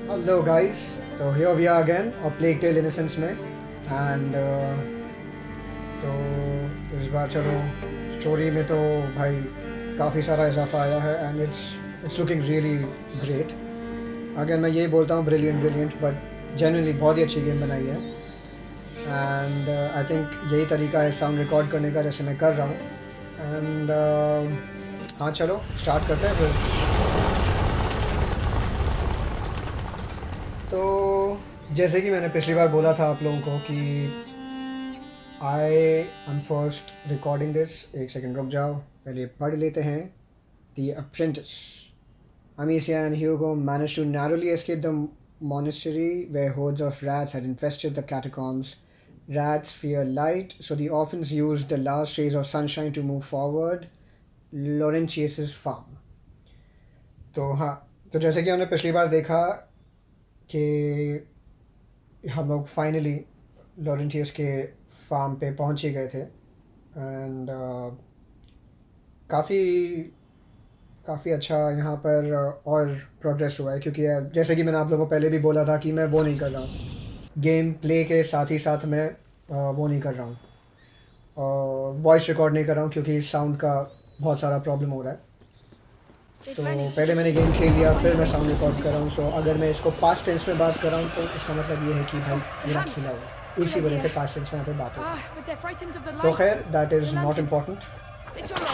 Hello guys, so here we are again, a Plague Tale Innocence में and तो इस बार चलो स्टोरी में तो भाई काफ़ी सारा इजाफा आया है and it's looking really great. अगर मैं यही बोलता हूँ brilliant but genuinely बहुत ही अच्छी गेम बनाई है and I think यही तरीका है साउंड रिकॉर्ड करने का जैसे मैं कर रहा हूँ and हाँ चलो स्टार्ट करते हैं फिर. तो जैसे कि मैंने पिछली बार बोला था आप लोगों को कि I am first recording this. एक सेकंड रुक जाओ, पहले पढ़ लेते हैं. The apprentice. Amicia and Hugo managed to narrowly escape the monastery where hordes of rats had infested the catacombs. Rats fear light, so the orphans used the last rays of sunshine to move forward. Laurentius's farm. तो हाँ, तो जैसे कि हमने पिछली बार देखा कि हम लोग फाइनली लॉरेंटियस के फार्म पे पहुंच ही गए थे एंड काफ़ी काफ़ी अच्छा यहाँ पर और प्रोग्रेस हुआ है क्योंकि जैसे कि मैंने आप लोगों को पहले भी बोला था कि मैं वो नहीं कर रहा हूँ गेम प्ले के साथ ही साथ मैं वो नहीं कर रहा हूँ वॉइस रिकॉर्ड नहीं कर रहा हूँ क्योंकि साउंड का बहुत सारा प्रॉब्लम हो रहा है. तो पहले मैंने गेम खेल लिया फिर मैं साउंड रिकॉर्ड कर रहा हूँ. सो अगर मैं इसको पास्ट टेंस में बात कर रहा हूँ तो इसका मतलब ये है कि भाई मेरा खेला हुआ इसी वजह से पास्ट टेंस में यहाँ पे बात हो रही है. तो खैर दैट इज़ नॉट इम्पॉर्टेंट.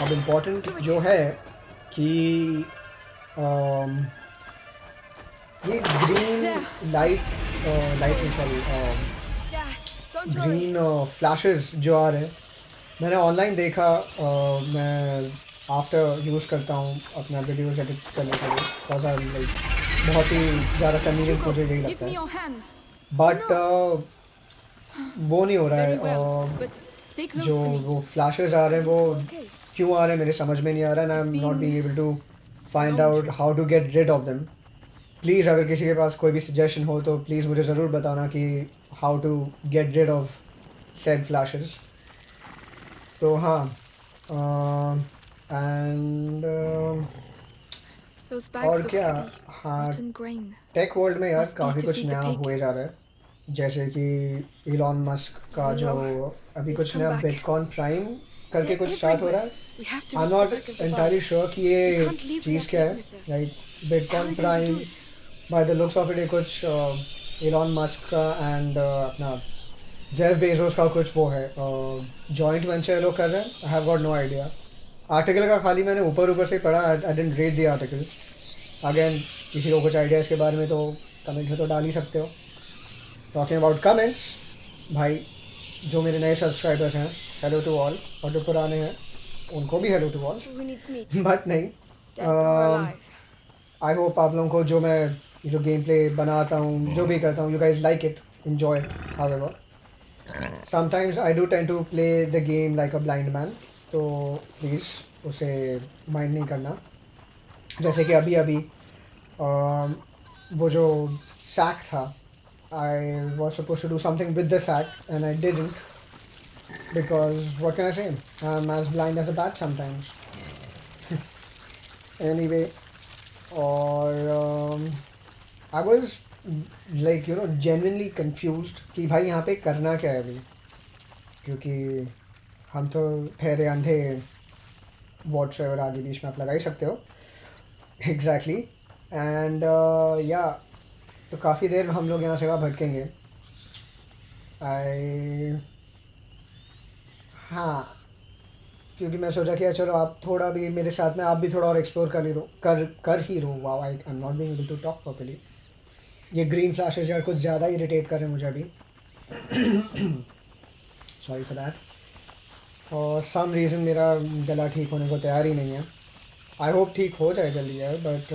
अब इम्पॉर्टेंट जो है कि ये ग्रीन लाइट नहीं सॉरी ग्रीन फ्लैशेस जो आ रहे हैं मैंने ऑनलाइन देखा. मैं आफ्टर यूज़ करता हूँ अपना वीडियोज़ एडिट करने के लिए लाइक बहुत ही ज़्यादा कन्वीनियंट मुझे यही लगता है. बट वो नहीं हो रहा है. जो वो फ्लैशेस आ रहे हैं वो क्यों आ रहे हैं मेरे समझ में नहीं आ रहा है. I am not being able to find out how to get rid of them. Please अगर किसी के पास कोई भी सजेशन हो तो प्लीज़ मुझे ज़रूर बताना कि how to get rid of said flashes. तो हाँ एंड और क्या. हाँ, टेक वर्ल्ड में यार काफ़ी कुछ नया हुए जा रहा है. जैसे कि इलॉन मस्क का जो अभी कुछ नया बिटकॉइन प्राइम करके कुछ स्टार्ट हो रहा है. I am not entirely sure कि ये चीज़ क्या है. Like bitcoin prime by the looks of it ये कुछ इलॉन मस्क का एंड अपना जेफ बेजोस का कुछ वो है जॉइंट वेंचर लोग कर रहे हैं. I have got no idea. Article का खाली मैंने ऊपर से पढ़ा. I didn't read the article. Again किसी को कुछ आइडिया इसके बारे में तो कमेंट में तो डाल ही सकते हो. टॉकिंग अबाउट कमेंट्स, भाई जो मेरे नए सब्सक्राइबर्स हैं हेलो टू ऑल, और जो पुराने हैं उनको भी हेलो टू ऑल. बट नहीं, आई होप आप लोगों को जो मैं जो गेम प्ले बनाता हूँ जो भी करता हूँ you guys like it, enjoy it. However, sometimes I do tend to play the game like a blind man, तो प्लीज़ उसे माइंड नहीं करना. जैसे कि अभी अभी वो जो सैक था, I was suppose to do something with the sack and I didn't because what can I say? I'm as blind as a bat sometimes. Anyway, और I was like genuinely confused कि भाई यहाँ पे करना क्या है अभी, क्योंकि हम तो ठहरे अंधे व्हाट्सएवर आगे बीच में आप लगा ही सकते हो. एग्जैक्टली. एंड या तो काफ़ी देर हम लोग यहाँ से वहाँ भटकेंगे. आई हाँ, क्योंकि मैं सोचा कि चलो आप थोड़ा भी मेरे साथ में आप भी थोड़ा और एक्सप्लोर कर ही रहो. Wow, I am not being able to talk properly. ये ग्रीन फ्लैशेज यार कुछ ज़्यादा इरिटेट कर रहे हैं मुझे अभी. Sorry for that. For some reason मेरा गला ठीक होने को तैयार ही नहीं है. आई होप ठीक हो जाए जल्दी यार. But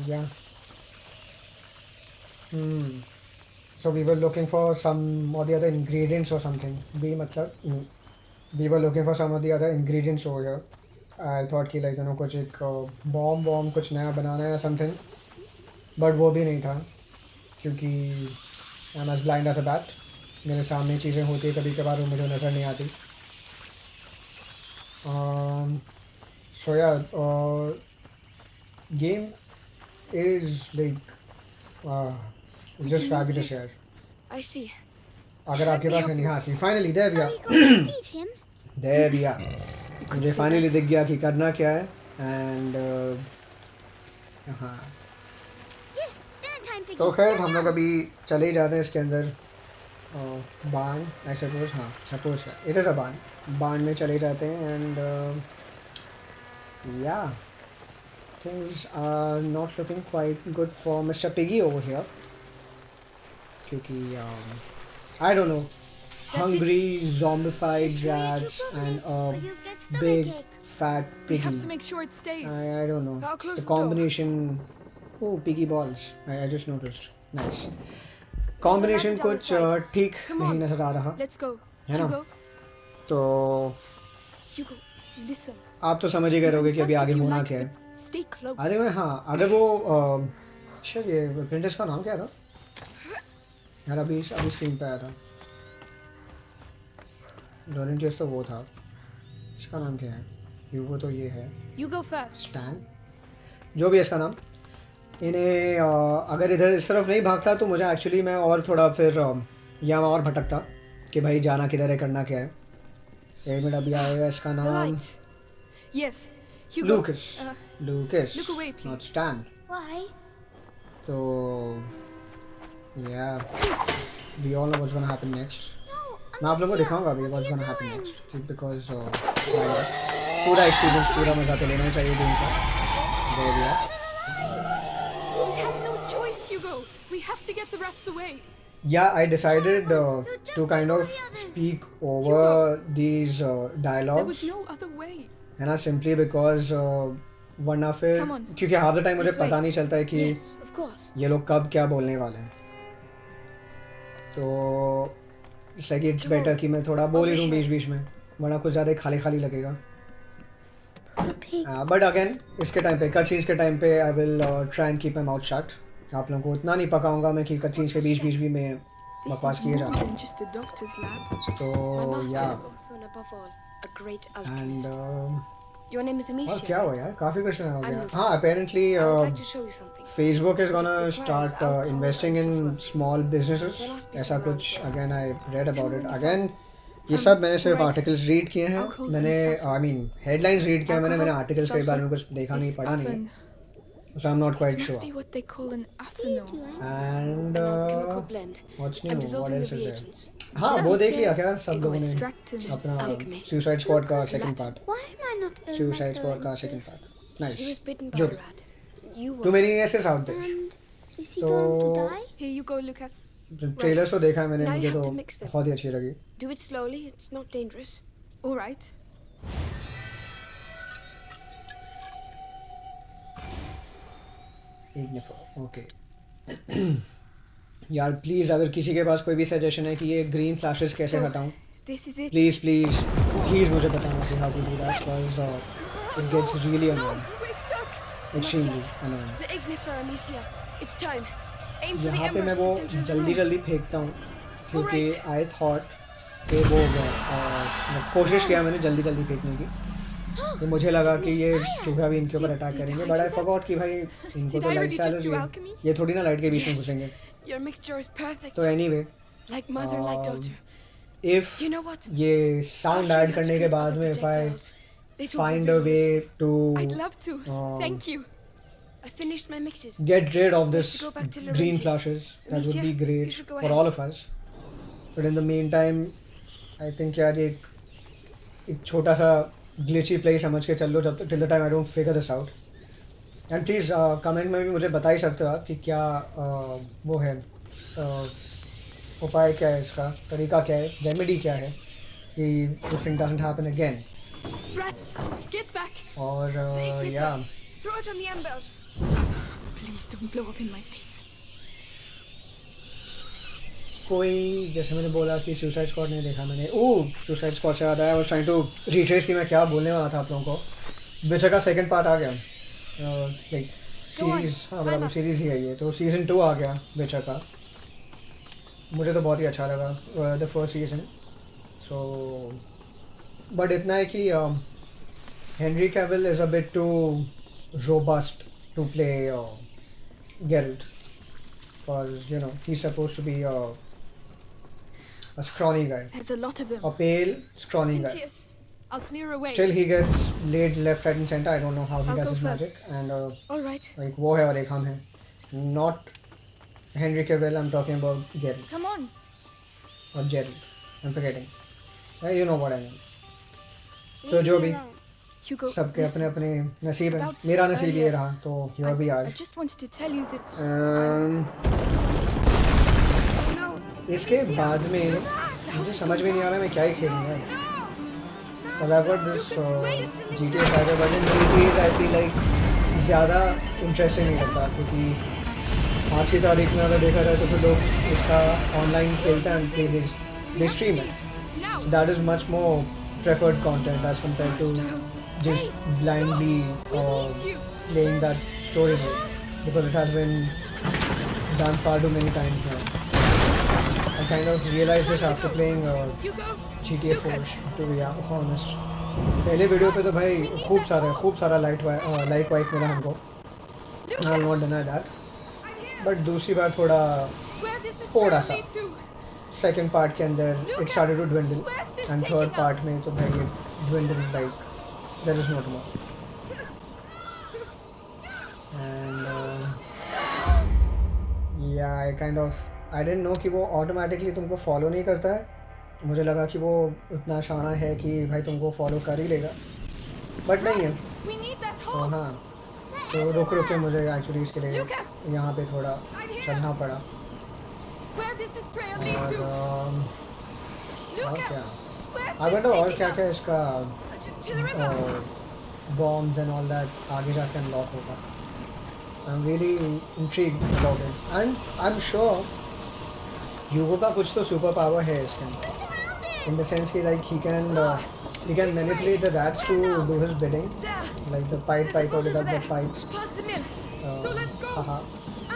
yeah so we were looking for some और द अदर इंग्रेडिएंट्स और समथिंग भी मतलब we were looking for some of the other ingredients हो गया. आई थॉट कि लाइक कुछ एक बॉम्ब कुछ नया बनाना है समथिंग, बट वो भी नहीं था क्योंकि I am as blind as a bat. मेरे सामने चीज़ें होती है कभी कभार वो मुझे नज़र नहीं आती. सो या game is like uh, just fabulous यार. I see. अगर आपके पास है नहीं हाँ सी finally there we Are are. we going to feed him? There we are. You could मुझे say फाइनली that. दिख गया कि करना क्या है एंड हाँ Yes, dinner time, Piggy. तो खैर Now, हम लोग now. अभी चले ही जाते हैं इसके अंदर बाण आई सपोज हाँ suppose it is a barn में चले जाते हैं एंड या things are not looking quite good for mister Piggy over here क्योंकि I don't know hungry zombified rats and a Or you'll get big stomachache. fat We piggy. have to make sure it stays. I don't know. I'll close The the door. combination. Oh, piggy balls. I just noticed. Nice. Combination down कुछ the side. ठीक Come नहीं on. नजर आ रहा. Let's go. है ना? Hugo, तो Hugo, listen. आप तो समझ ही गए होगे कि अभी आगे होना क्या है. Stay close. अरे मैं हाँ अगर वो शायद ये प्रिंटेस का नाम क्या था? यार अभी स्क्रीन पे आया था. डोरेंटियस तो वो था. इसका नाम क्या है? ह्यूगो तो ये है. You go first. स्टैन जो भी है इसका नाम. इन्हें अगर इधर इस तरफ नहीं भागता तो मुझे एक्चुअली मैं और थोड़ा फिर यहाँ और भटकता कि भाई जाना किधर है करना क्या है. एक मिनट अभी आएगा इसका The नाम. lights. Yes. Hugo. Lucas. Uh, Lucas look away, please. Not Stan. Why? तो yeah we all know what's gonna happen next. No, मैं आप लोगों को दिखाऊंगा अभी what's gonna happen next because पूरा एक्सपीरियंस पूरा मजा तो लेना ही चाहिए गेम का. There we are. we have no choice, Hugo. We have to get the rats away. Yeah, I decided to kind of speak over these There was dialogues no other way. है ना simply because वरना फिर Come on. क्योंकि half the time मुझे This way. पता नहीं चलता है कि Yes, of course. ये लोग कब क्या बोलने वाले हैं. तो it's like it's Come better on. कि मैं थोड़ा बोल ही दूँ Over बीच बीच में वरना कुछ ज़्यादा खाली खाली लगेगा. the pig. बट अगेन इसके टाइम पे कट सीन्स के टाइम पे I will try and keep my mouth shut. आप लोगों को उतना नहीं पकाऊंगा मैं कि कट सीन्स के बीच बीच भी मैं This बकवास is किए more जाता हूँ. than just a doctor's lab. My तो master, या and above all, a great and alchemist. Your name is और Amicia. क्या हुआ यार काफ़ी कुछ नया हो गया. I'm हाँ apparently I would like to show you something. Facebook is gonna It requires start alcohol investing and in sulfur. small businesses. There must be ऐसा some कुछ grounds for it. again I read about it. Tell me Again ये Um, सब मैंने सिर्फ right. Articles read किए हैं. Alcohol मैंने and sulfur. I mean headlines read किया मैंने Alcohol, आर्टिकल्स के बारे में कुछ देखा नहीं This पढ़ा नहीं. often- So I'm not It quite must sure. be what they call an What are you ethanol. doing? And An alchemical blend. what's new? I'm What dissolving the else is there? reagents. हाँ Yeah, वो me देख too. लिया क्या सब It लोगों was ने extract him. अपना Sick me. Suicide squad का second part. Why am I not a suicide squad का master second in this? Part. He was nice. bitten by जो a rat. You too were. many guesses out there. And is he So- going to die? Here you go, Lucas. Trailers तो देखा है मैंने Now you मुझे have तो to mix them. बहुत ही अच्छी लगी. Do it slowly. It's not dangerous. All right. इग्निफर ओके. यार प्लीज़ अगर किसी के पास कोई भी सजेशन है कि ये ग्रीन फ्लैशेस कैसे So- हटाऊं This is it. प्लीज़ मुझे बताना कि how to do that because it gets really No, annoying we're stuck. Extremely annoying. The ignifer, Amicia. It's time. Aim for the यहाँ पे मैं embers वो and enter the जल्दी room. जल्दी फेंकता हूँ क्योंकि Alright. आई थॉट कि वो हो गया और कोशिश किया मैंने जल्दी जल्दी फेंकने की. तो मुझे लगा कि ये चूहा भी इनके ऊपर अटैक Did करेंगे I but do I that? Forgot कि भाई इनको Did तो I लाइट really से just एलर्जी do है. alchemy? ये थोड़ी ना लाइट के बीच में Yes. घुसेंगे. Your mixture is perfect. तो anyway Like mother, like Um, daughter. If Do you know what? ये साउंड After you ऐड करने के hatch बाद other में if I projectiles, it will be find a very way useful. to I'd love to. Thank you. I finished my mixes. get rid of this to go back to green Laurentius. flashes, that would Amicia, be you great should go for ahead. all of us. But in the meantime, I think यार एक छोटा सा glitchy play समझ के चल लो जब तक till the time I don't figure this out. And please comment में भी मुझे बता ही सकते हो आप कि क्या वो है उपाय क्या है इसका तरीका क्या है रेमेडी क्या है कि this thing doesn't happen again. Rats, get back. और ignifer. yeah. Throw it on the embers. Please don't blow up in my face. कोई जैसे मैंने बोला कि सुसाइड स्क्वाड नहीं देखा मैंने. ओह सुसाइड स्क्वाड से याद आया. I was trying to retrace कि मैं क्या बोलने वाला था आप लोगों को. विचर का सेकंड पार्ट आ गया लाइक सीरीज. हाँ बराबर सीरीज ही है ये. तो सीज़न 2 आ गया विचर का. मुझे तो बहुत ही अच्छा लगा the first season. So but इतना है कि Henry Cavill is a bit too robust to play Geralt, because you know he's supposed to be a scrawny guy, There's a lot of them. a pale, scrawny guy. Yes. I'll clear a way. Still he gets laid left, right, and center. I don't know how he I'll does go his first. magic. And All right. like वो है और एक हम हैं. Not Henry Cavill. I'm talking about Geralt Come on. or Geralt. I'm forgetting. You know what I mean. Leave तो जो me भी alone. Hugo, सबके अपने listen. अपने नसीब हैं. About मेरा नसीब ये earlier. रहा तो here we are. I just wanted to tell you that No. इसके बाद में मुझे समझ में नहीं आ रहा मैं क्या ही खेलूँ यार. Well, I've got this GTA 5 version. GTA I feel like ज़्यादा इंटरेस्टिंग नहीं लगता क्योंकि आज की तारीख में अगर देखा जाए तो फिर लोग उसका ऑनलाइन खेलते हैं दे स्ट्रीम है. now. That is much more preferred content as compared to just blindly We need you. playing that story mode because it has been done far too many times now. I kind of realized this after playing Hugo. GTA 4 to be honest. पहले video पे तो भाई खूब सारा like वाइक मिला हमको. I will not deny that. But दूसरी बार थोड़ा Where does this थोड़ा trail सा lead to? सेकंड पार्ट के अंदर it started to dwindle Where's this and taking third us? part में तो भाई it dwindled like there is no tomorrow. And yeah, I didn't know कि वो automatically तुमको follow नहीं करता है. मुझे लगा कि वो उतना शाना है कि भाई तुमको follow कर ही लेगा, but नहीं है. We need that तो horse. हाँ, तो रुक के मुझे एक्चुअली इसके लिए Lucas! यहाँ पे थोड़ा चलना पड़ा. Where does this trail lead और to? और Lucas. क्या Where's I this wonder और taking क्या us? क्या इसका To the river. bombs and all that आगे जाके unlock होगा. I'm really intrigued about it and I'm sure Hugo का कुछ तो super power है इसके अंदर. In the sense कि like he can manipulate the rats to do his bidding, There. like the Pied Piper without the There. pipes. Just past the mill. So let's go. Haha.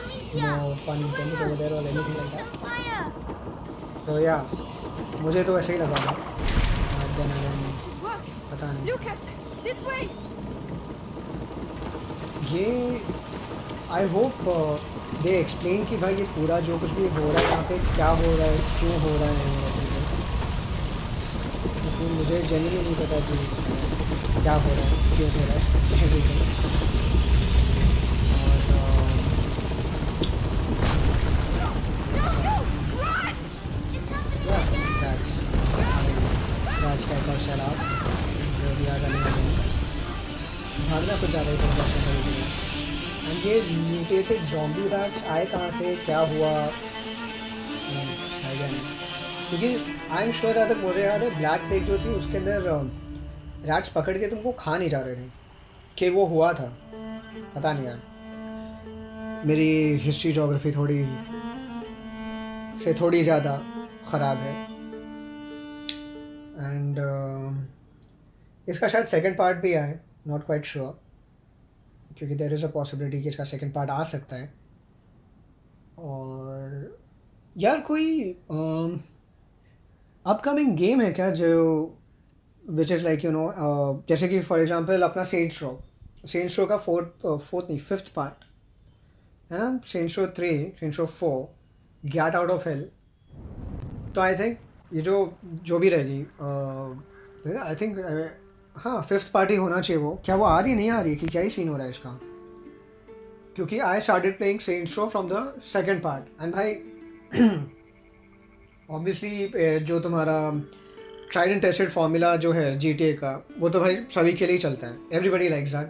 Amicia. No pun intended over there or anything like that. The fire. तो yeah, मुझे तो ऐसे ही लगा था. But then again, Should work. पता नहीं. Lucas, this way. ये I hope they explain कि भाई ये पूरा जो कुछ भी हो रहा है यहाँ पे क्या हो रहा है, क्यों हो रहा है, क्योंकि मुझे जेन्युइनली नहीं पता कि क्या हो रहा है, क्यों हो रहा है everything. That's kind of shut up. जो भी आ जाने लगे भागना कुछ ज़्यादा ही प्रदर्शन करेगी. एंड ये म्यूटेटेड ज़ॉम्बी रैट्स आए कहाँ से, क्या हुआ, आइडिया नहीं. क्योंकि आई एम श्योर जहाँ तक मुझे याद है ब्लैक प्लेग जो थी उसके अंदर रैट्स पकड़ के तुमको खा नहीं जा रहे थे कि वो हुआ था. पता नहीं यार, मेरी हिस्ट्री जोग्राफी थोड़ी ज़्यादा ख़राब है. एंड इसका शायद सेकंड पार्ट भी आए, नॉट क्वाइट श्योर, क्योंकि देयर इज़ अ पॉसिबिलिटी कि इसका सेकंड पार्ट आ सकता है. और यार कोई अपकमिंग गेम है क्या जो which is like you know, जैसे कि फॉर एग्जांपल अपना सेंट्स रो का फिफ्थ पार्ट है ना, Saints Row 3, Saints Row 4, get out of hell. तो आई थिंक ये जो भी रहेगी आई थिंक हाँ फिफ्थ पार्टी होना चाहिए. वो क्या वो आ रही नहीं आ रही कि क्या ही सीन हो रहा है इसका, क्योंकि I started playing Saints Row from the second part. And भाई ऑब्वियसली जो तुम्हारा ट्राइड एंड टेस्टेड फॉर्मूला जो है GTA का, वो तो भाई सभी के लिए चलता है. Everybody likes that.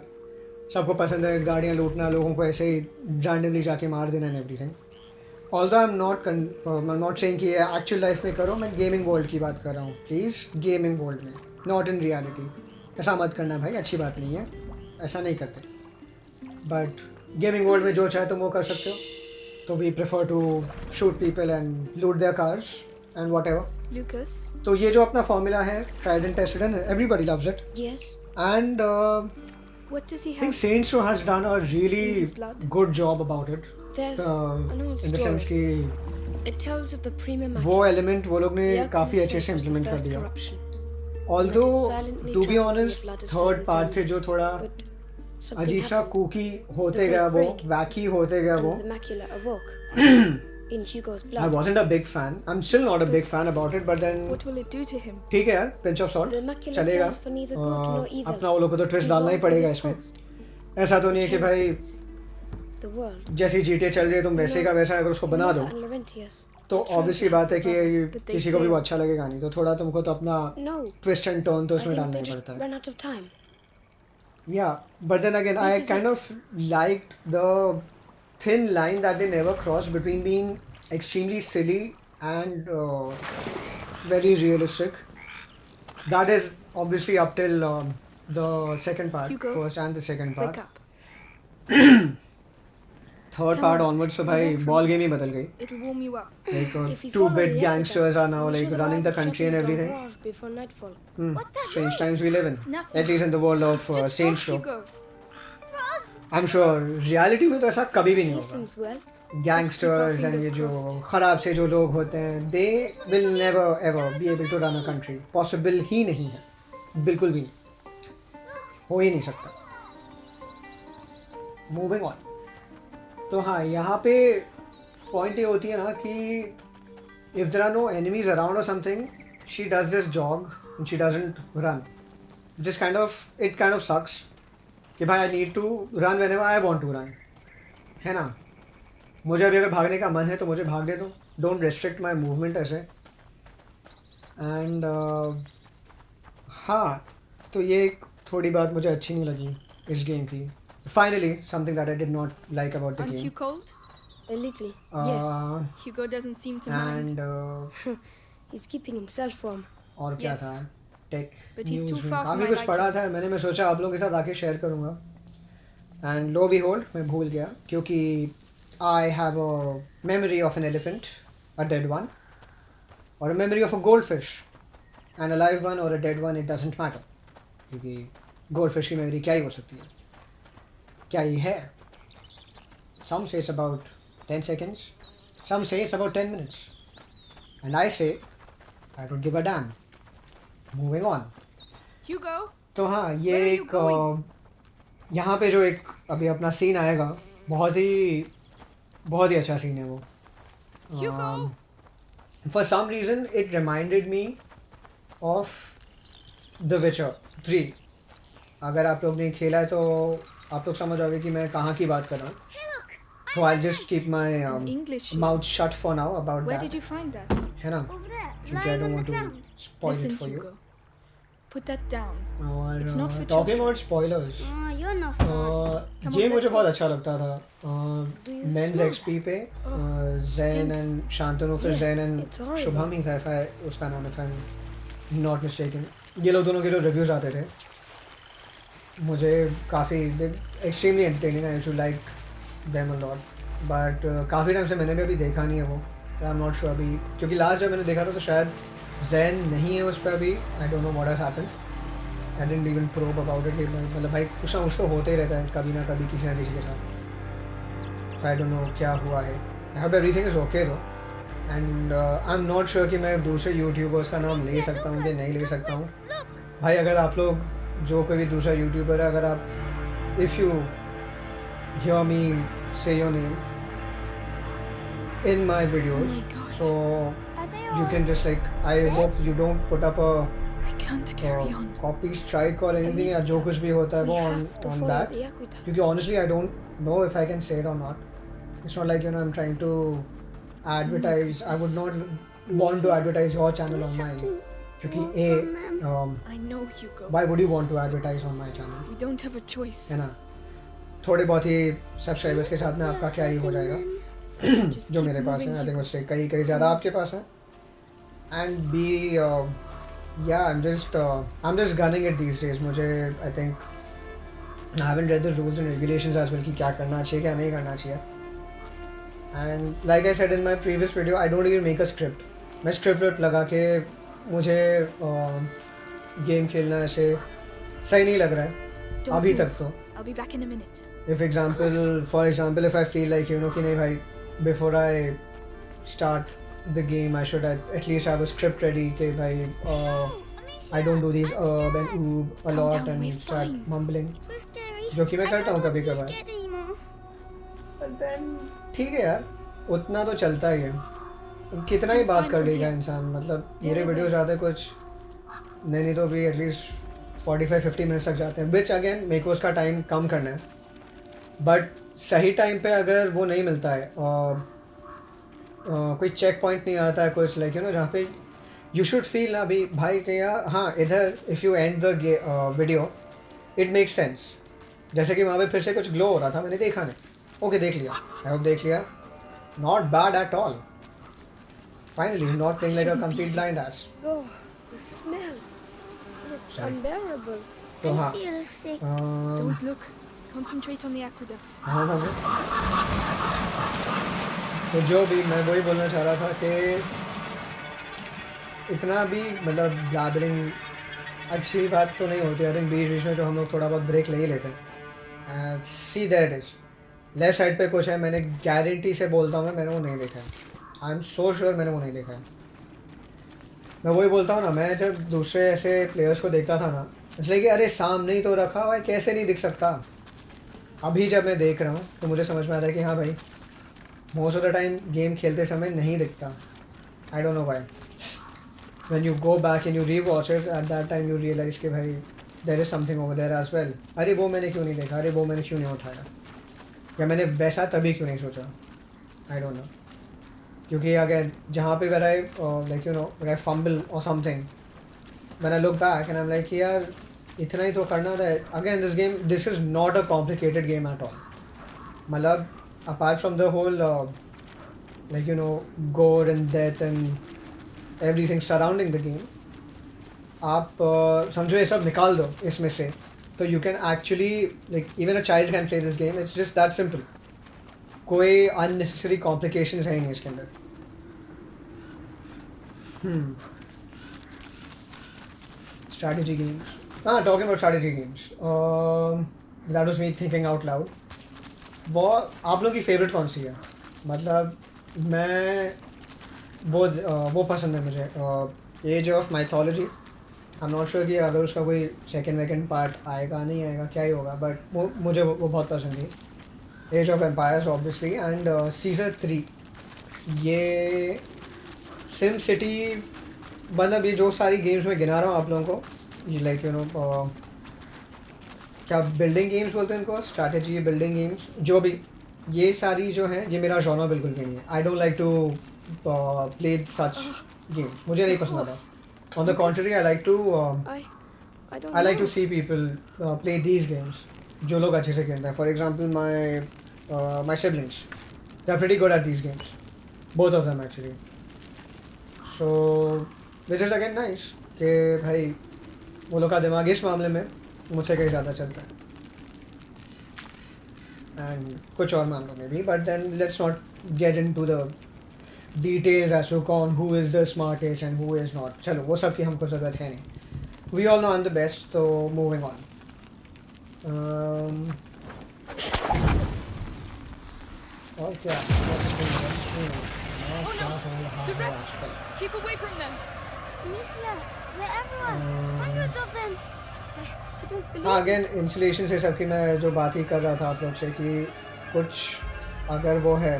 सबको पसंद है गाड़ियाँ लूटना, लोगों को ऐसे ही रैंडमली जाके मार देना and everything. Although I am not saying कि एक्चुअल लाइफ में करो, मैं गेमिंग वर्ल्ड की बात कर रहा हूँ. प्लीज़ गेमिंग वर्ल्ड में, नॉट इन रियलिटी. ऐसा मत करना भाई, अच्छी बात नहीं है, ऐसा नहीं करते. बट गेमिंग वर्ल्ड में जो चाहे तुम वो कर सकते हो. तो we prefer to shoot people and loot their cars and whatever. Lucas. तो ये जो अपना फॉर्मूला है tried and tested and everybody loves it. Yes. And What does he I think have? Saints Row has done a In really his blood? good job about it. There's an old In the story. sense कि It tells of the Prima Mac. वो element वो लोग ने The काफ़ी alchemist अच्छे से was the implement कर first दिया. corruption. Although silently to be travels in honest the blood of third certain part से जो families. थोड़ा But something अजीब सा happened. कूकी होते The गया वो, great break. वैकी होते गया वो. And the macula awoke in Hugo's I blood. wasn't a big fan. I'm still not a big fan about it, but then What will it do to him? ठीक है यार, pinch of salt The macula चलेगा. cares for neither good nor evil. अपना वो लोग को तो twist He डालना ही was पड़ेगा his इसमें. host. ऐसा तो नहीं है कि भाई The world. जैसी GTA चल रही है तुम वैसे का वैसा अगर उसको बना दो And Laurentius. तो ऑब्वियसली बात है कि But they किसी को भी वो failed. अच्छा लगेगा नहीं. तो थोड़ा तुमको तो अपना No. twist and turn तो I उसमें think डालना they ही just पड़ता है. ran out of time. Yeah, but then again, I This is kind it. of liked the thin line that they never crossed between being extremely silly and very realistic. That is obviously up till the second part, Hugo, first and the second part. Wake up. Third Come part on. onwards, so Come भाई back from ball game ही बदल गई. It'll warm you up. Like If we 2-bit follow the gangsters are now we like should running the arrive at country and Chateau everything. Garage before nightfall. What's that Strange noise? times we live in. Nothing. At least in the world of Just Saints watch you Row. go. Frogs? I'm sure reality में तो ऐसा कभी भी नहीं He होगा. seems well. Gangsters and ये जो खराब से जो लोग होते हैं they will never ever be able to run a country. Possible ही नहीं है. बिल्कुल भी नहीं. हो ही नहीं सकता. Moving on. तो हाँ यहाँ पे पॉइंट ये होती है ना कि if there are no enemies around or something, she does this jog and she doesn't run. Just kind of sucks. कि भाई I need to run whenever I want to run. है ना? मुझे अभी अगर भागने का मन है तो मुझे भागने दो. Don't restrict my movement ऐसे. And हाँ तो ये एक थोड़ी बात मुझे अच्छी नहीं लगी इस गेम की. Finally, something that I did not like about the Aren't game. you cold? A little. Yes. Hugo doesn't seem to mind. And He's keeping himself warm. और क्या Yes. था take But he's news too में far for काफ़ी my कुछ liking. पढ़ा था मैंने. मैं सोचा आप लोगों के साथ आके शेयर करूँगा. एंड लो बी होल्ड मैं भूल गया क्योंकि I have a memory of an elephant a dead one और a memory of a goldfish and a live one और a dead one. It doesn't matter क्योंकि goldfish की memory क्या ही हो सकती है. क्या ही है. Some say it's about 10 seconds. Some say it's about 10 minutes. And I say, I don't give a damn. Moving on. Hugo, तो हाँ ये Where are you going? यहाँ पे जो एक अभी अपना सीन आएगा बहुत ही अच्छा सीन है वो. Hugo. For some reason it reminded me of The Witcher 3. अगर आप लोग ने खेला है तो आप लोग समझ आओगे कि मैं कहाँ की बात कर रहा हूँ. Hey, look! So I'll just keep my English. mouth shut for now about Where that. did you find that? है ना? Over there, क्योंकि I lying don't on want the to ground. spoil Listen, it for you. Hugo. Put that down. और It's not for talking children. about spoilers. Oh, you're no fun. Come ये on, मुझे let's बहुत go. अच्छा लगता था. Do you Men's smoke? XP पे Oh, Zen stinks. and Shantanu फिर Yes, Zen and it's horrible. Shubham ही था उसका नाम if I'm not mistaken. ये लोग दोनों के जो रिव्यूज आते थे मुझे काफ़ी extremely entertaining. I used to like them a lot. But काफ़ी टाइम से मैंने भी अभी देखा नहीं है वो. I'm not sure अभी क्योंकि लास्ट जब मैंने देखा था तो शायद Zen नहीं है उस पर अभी. I don't know what has happened. I didn't even probe about it. मतलब भाई कुछ ना कुछ तो होते ही रहता है कभी ना कभी किसी ना किसी के साथ. So I don't know क्या हुआ है. I hope everything is okay though. And I'm not sure कि मैं दूसरे यूट्यूबर्स का नाम ले सकता हूँ कि नहीं ले सकता हूँ. भाई अगर आप लोग जो कोई भी दूसरा यूट्यूबर है अगर आप if you hear me say your name in my videos, Oh my God. so Are they you all can just like I hope you don't put up a We can't carry on. copy strike or anything या जो कुछ भी होता है We वो have to on follow that. the aqueduct. क्योंकि honestly I don't know if I can say it or not. It's not like I'm trying to advertise. I would not want to advertise your channel on mine. क्योंकि I know, Hugo. why would you want to advertise on my channel? We don't have a choice. है ना. थोड़े बहुत ही subscribers के साथ में आपका क्या ही हो जाएगा Just जो keep मेरे पास moving, है. I think Hugo. उससे कई ज़्यादा आपके पास है. And yeah, I'm just gunning it these days. मुझे I think I haven't read the rules and regulations as well कि क्या करना चाहिए क्या नहीं करना चाहिए. And like I said in my previous video, I don't even make a script. मैं script लगा के मुझे गेम खेलना ऐसे सही नहीं लग रहा है Don't अभी move. तक तो. I'll be back in a minute. For example, if I feel like कि नहीं भाई before I start the game I should at least have a script ready कि भाई I don't do these and oob a Calm lot down, and we're start fine. mumbling. So scary. जो कि मैं I करता don't हूँ want कभी to be कभार। scared anymore. But then ठीक है यार, उतना तो चलता ही है। कितना ही Seems बात fine कर from लेगा here. इंसान, मतलब Yeah, मेरे yeah, वीडियोस yeah. आते कुछ नहीं तो भी एटलीस्ट 45-50 मिनट्स तक जाते हैं, विच अगेन मेरे को उसका टाइम कम करना है। बट सही टाइम पे अगर वो नहीं मिलता है और कोई चेक पॉइंट नहीं आता है कुछ लाइक यू नो जहाँ पे यू शुड फील ना अभी भाई कि यार हाँ इधर if you and the video it makes sense. जैसे कि वहाँ पे फिर से कुछ ग्लो हो रहा था, मैंने देखा नहीं, ओके देख लिया, आई होप देख लिया, not bad at all, finally not playing like a complete blind S. Oh, the smell. It's unbearable. तो हाँ I feel sick. Don't look. Concentrate on the aqueduct. हाँ समझे। तो जो भी मैं वही बोलना चाह रहा था कि इतना भी मतलब ब्लैबरिंग अच्छी बात तो नहीं होती। आई थिंक बीच बीच में जो हम लोग थोड़ा बहुत ब्रेक ले ही लेते हैं। See that is left side पे कुछ है, मैंने गारंटी से बोलता हूँ मैंने वो नहीं देखा है। आई एम सो श्योर मैंने वो नहीं देखा है। मैं वही बोलता हूँ ना, मैं जब दूसरे ऐसे प्लेयर्स को देखता था ना, इसलिए कि अरे सामने ही तो रखा हुआ है, कैसे नहीं दिख सकता। अभी जब मैं देख रहा हूँ तो मुझे समझ में आता है कि हाँ भाई most of the time game खेलते समय नहीं दिखता। I don't know why. When you go back and you rewatch it at that time you realise कि भाई there is something over there as well. अरे वो मैंने क्यों नहीं देखा, अरे वो मैंने क्यों नहीं उठाया, या मैंने वैसा तभी क्यों नहीं सोचा। आई डोंट नो, क्योंकि अगर जहाँ पे where I like you know where I fumble और something when I look back and I am like यार इतना ही तो करना था। Again this is not a complicated game at all. मतलब apart from the whole like you know gore and death and everything surrounding the game, आप समझो ये सब निकाल दो इसमें से तो you can actually like even a child can play this game. It's just that simple. कोई अननेसेसरी कॉम्प्लिकेशंस है ही नहीं इसके अंदर। स्ट्रैटेजी गेम्स, हाँ talking about strategy games, that was me thinking out loud. वो आप लोगों की फेवरेट कौन सी है? मतलब मैं वो पसंद है मुझे, Age of Mythology. I am not sure कि अगर उसका कोई सेकेंड पार्ट आएगा नहीं आएगा क्या ही होगा, बट मुझे वो बहुत पसंद है। Age of Empires obviously and Caesar 3। ये सिम सिटी, मतलब ये जो सारी गेम्स में गिना रहा हूँ आप लोगों को, ये लाइक यू नो क्या बिल्डिंग गेम्स बोलते हैं इनको, स्ट्रैटेजी बिल्डिंग गेम्स, जो भी ये सारी जो हैं ये मेरा जॉनर बिल्कुल भी नहीं है। I don't like to play such games, मुझे नहीं पसंद आता। On the contrary I like to I don't I like to know. See people play these games जो लोग अच्छे से खेलते हैं। For example my siblings, they are pretty good at these games, both of them actually. So which is again nice कि भाई वो लोग का दिमाग इस मामले में मुझसे कहीं ज़्यादा चलता है, एंड कुछ और मामलों में भी। But then let's not get into the details as to कौन who is the smartest and who is not. चलो वो सब की हमको ज़रूरत है नहीं। We all know I am the best, तो मूविंग ऑन। और क्या Oh no! The rats! Keep away from them! Amicia, they're everywhere. Hundreds of them. I don't believe हाँ it. अगेन इंसुलेशन से सबकी मैं जो बात ही कर रहा था आप लोग से कि कुछ अगर वो है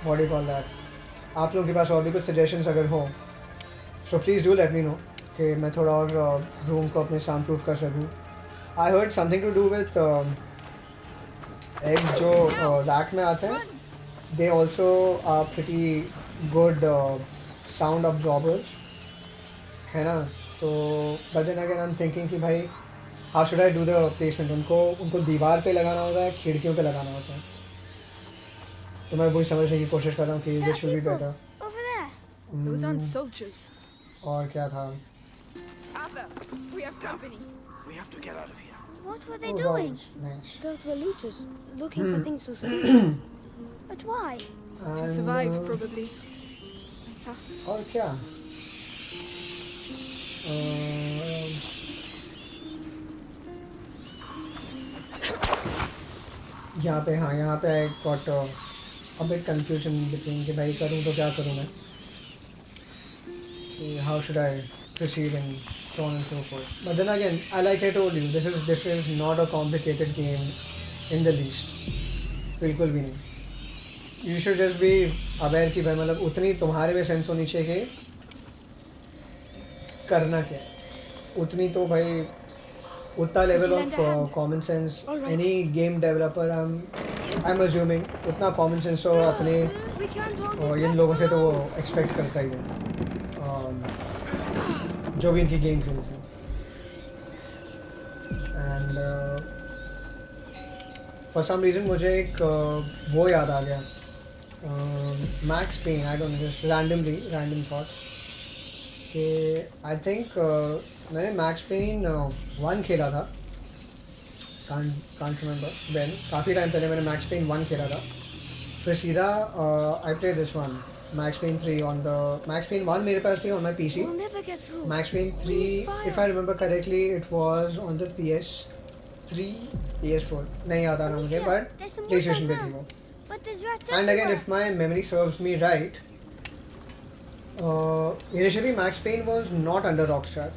बॉडी कॉल दैट, आप लोगों के पास और भी कुछ सजेशंस अगर हो so please do let me know कि मैं थोड़ा और रूम को अपने साउंड प्रूफ कर सकूँ। I heard something to do with eggs जो रैक में आते हैं, they also are pretty good sound absorbers, है ना। तो but then again I am thinking कि भाई how should I do the placement. उनको दीवार पे लगाना होता है, खिड़कियों पे लगाना होता है, तो मैं वही समझने की कोशिश कर रहा हूँ कि There which are will be people better. over there. Those aren't soldiers. और क्या था? Arthur, we have company. We have to get out of here. What were they Oh, doing? wow, nice. Those were looters looking for things to steal. But why? To And, survive, probably. Like us. और क्या? यहाँ पे हाँ यहाँ पे I got अब एक confusion between कि भाई करूँ तो क्या करूँ मैं, how should I proceed and so on and so forth. But then again, like I told you, this is not a complicated game in the least. बिल्कुल भी नहीं. You should just be aware कि भाई मतलब उतनी तुम्हारे में sense होनी चाहिए कि करना क्या है. उतनी तो भाई उतना level of common sense any game developer I'm assuming उतना कॉमन सेंस तो अपने इन लोगों से तो वो एक्सपेक्ट करता ही है जो भी इनकी गेम खेलते हैं. एंड फॉर सम रीज़न मुझे एक वो याद आ गया, Max Payne. I don't know, just random thought कि आई थिंक मैंने मैक्स पेन 1 खेला था. Can't remember when. काफ़ी टाइम पहले मैंने मैक्स पेन 1 खेला था. फिर सीधा I play this one Max Payne 3 on the Max Payne 1 मेरे पास थी on my PC. We'll never get through. Max Payne 3 if I remember correctly it was on the PS3 PS4 नहीं याद आ रहा मुझे, बट प्ले स्टेशन पे थी वो. But there's rats And again, everywhere. if my memory serves me right, initially Max Payne was not under Rockstar.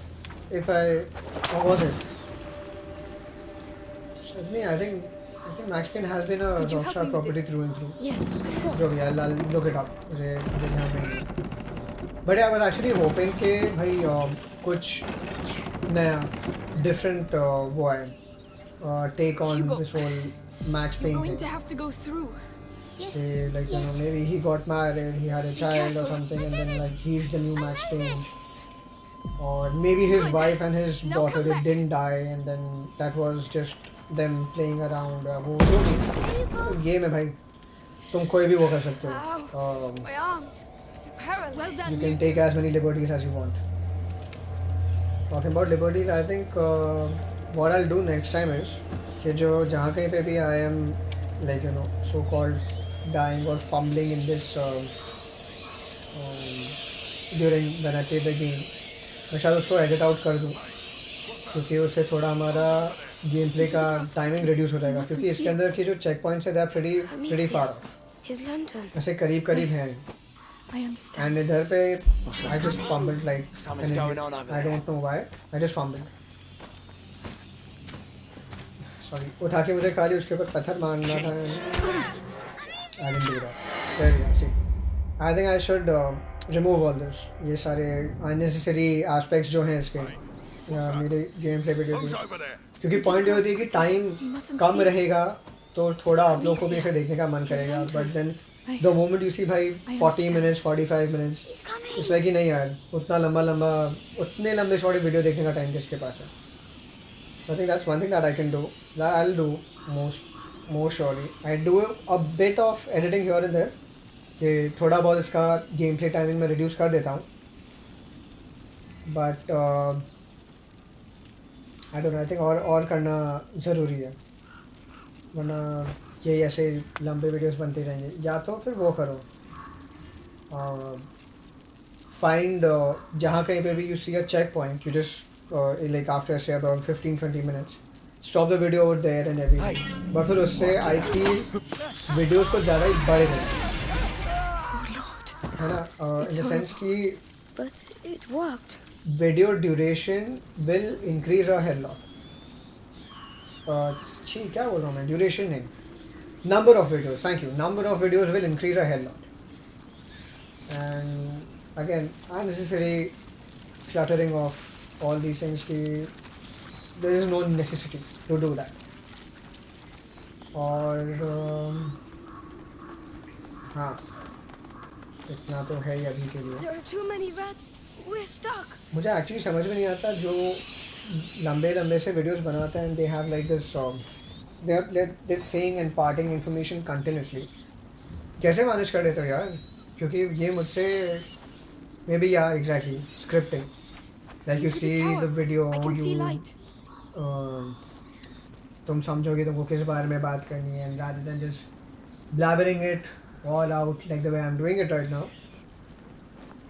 Or was it? I think Max Payne has been a Could you help Rockstar me with property this? through and through. Yes, of course. जो भी है, I'll look it up. But I was actually hoping कि भाई कुछ नया different वो है take on Hugo, this whole Max You're Payne going thing. to have to go through. Yes. Like you know, Yes. maybe he got married, he had a child or careful. something, and then like he's the new Max Payne. Or maybe his Good. wife and his Now daughter come they back. didn't die, and then that was just them playing around. वो जो भी game है भाई, तुम कोई भी वो कर सकते हो. My arms. Parallel. Well done. You can take as many liberties as you want. Talking about liberties, I think what I'll do next time is कि जो जहाँ कहीं पे भी I am like you know so called dying or fumbling in this during when I play the game, मैं शायद उसको edit out कर दूँ क्योंकि उससे थोड़ा हमारा गेम प्ले का टाइमिंग रिड्यूस हो जाएगा क्योंकि इसके अंदर की जो चेक पॉइंट्स है they are pretty far off. His lantern. ऐसे करीब है. I understand. And इधर पे I just fumbled like Something's an going idiot. on over I there. don't know why. I just fumbled. Sorry. उठा के मुझे खाली उसके ऊपर पत्थर मारना था. I didn't do that. There you see. I think I should remove all this. ये सारे unnecessary aspects जो हैं इसके मेरे गेम प्ले वीडियो के. क्योंकि पॉइंट ये होती है कि टाइम कम रहेगा तो थोड़ा आप लोगों को भी इसे देखने का मन करेगा. But then the moment you see भाई 40 minutes 45 minutes He's coming. इस वजह की नहीं यार उतना उतने लंबे शॉर्ट वीडियो देखने का टाइम किसके पास है. I think that's one thing that I can do. That I'll do most surely. I do a bit of editing here and there. कि थोड़ा बहुत इसका गेम प्ले टाइमिंग में रिड्यूस कर देता हूँ. But I don't no, I think और करना ज़रूरी है वरना यही ऐसे लंबे वीडियोस बनते रहेंगे. या तो फिर वो करो फाइंड जहाँ कहीं पे भी you see a check point you just like after say about 15-20 minutes stop the video over there and everything. but फिर उससे I feel videos को ज़्यादा ही बढ़ गए है ना in the sense कि But it worked. video duration will increase a hell lot. क्या बोल रहा हूँ मैं, duration नहीं, number of videos, thank you, number of videos will increase a hell lot. And again unnecessary cluttering of all these things कि there is no necessity to do that. और हाँ इतना तो है ही अभी के लिए. There are too many rats. We're stuck. मुझे एक्चुअली समझ में नहीं आता जो लंबे से वीडियोस बनाते हैं they have like this they have this saying and parting information continuously. कैसे मैनेज कर देते हो यार, क्योंकि ये मुझसे मे बी या exactly scripting like you To the see tower. the video I can see you light. तुम समझोगे तुमको किस बारे में बात करनी है and rather than just blabbering it all out like the way I'm doing it right now,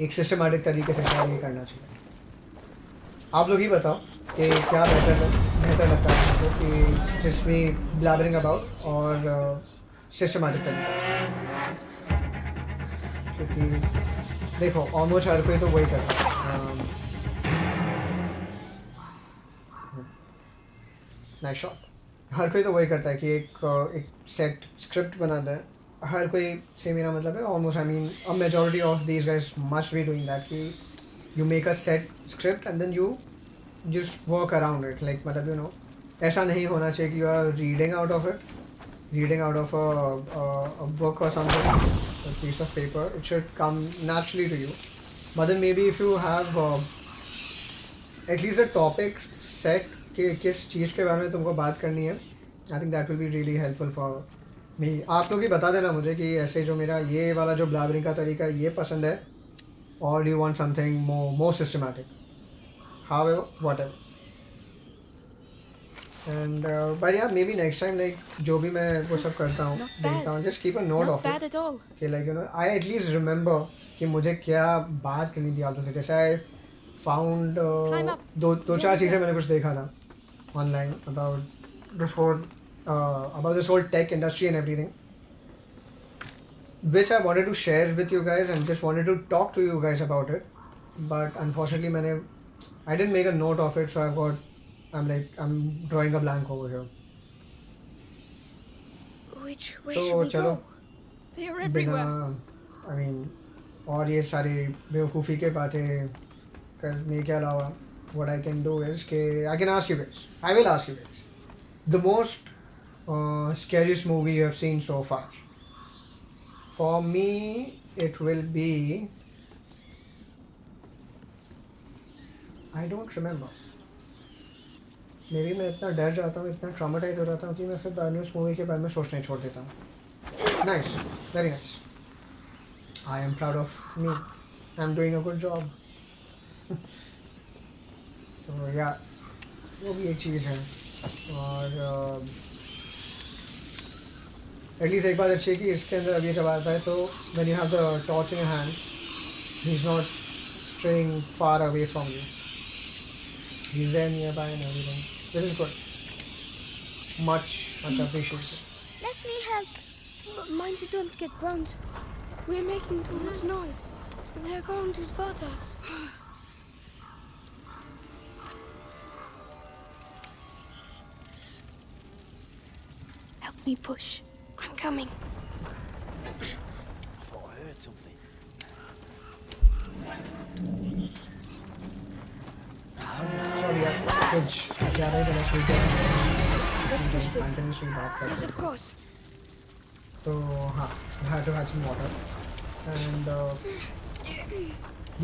एक सिस्टमेटिक तरीके से शायद ये करना चाहिए. आप लोग ही बताओ कि क्या बेहतर लगता है आपको कि just me blabbering about और सिस्टमेटिक तरीका. क्योंकि देखो ऑलमोस्ट हर कोई तो वही करता है. Nice shot. हर कोई तो वही करता है कि एक सेट स्क्रिप्ट बनाता है, हर कोई से मेरा मतलब है almost I mean a majority of these guys must be doing that कि you make a set script and then you just work around it, like मतलब यू नो ऐसा नहीं होना चाहिए कि you are reading out of it, reading out of a book or something, a piece of paper. It should come naturally to you. But then maybe if you have at least a topic set कि किस चीज़ के बारे में तुमको बात करनी है, I think that will be really helpful for me. आप लोग ही बता देना मुझे कि ऐसे जो मेरा ये वाला जो ब्लैबरिंग का तरीका है ये पसंद है, or do you want something more systematic? However, whatever. And but yeah, maybe next time like जो भी मैं वो सब करता हूँ देखता हूँ, just keep a note Not of bad it at all. कि like you know I at least remember कि मुझे क्या बात करनी थी आप लोगों से। जैसे I found Climb up. दो चार चीज़ें मैंने कुछ देखा था online about this whole tech industry and everything, which I wanted to share with you guys and just wanted to talk to you guys about it, but unfortunately I didn't make a note of it, so I'm drawing a blank over here. Which way तो should we चलो go? They are बिना everywhere. I mean और ये सारी बेवकूफ़ी के बातें करने के अलावा what I can do is कि I can ask you guys, I will ask you guys, the most scariest movie you have seen so far. For me it will be, I don't remember. मेरी मैं इतना डर जाता हूँ, इतना traumatise हो जाता हूँ कि मैं फिर बाद में उस मूवी के बारे में सोचना ही छोड़ देता हूँ। Nice, very nice, I am proud of me, I am doing a good job. तो या वो भी एक चीज़ है। और एटलीस्ट एक बात अच्छी है कि इसके अंदर अभी जब आता है तो when you have the torch in your hand, he is not straying far away from you, he is there nearby and everything. This is good. Much appreciated. Let me help. Mind you don't get burnt. We're making too much noise. They're going to spot us. Help me push. I'm coming. Oh, I heard something. Sorry यार, कुछ ज़्यादा ही बड़ा sweet है। Let's push this. Continuously बात कर Yes, रहे of course. तो हाँ, I had to have some water and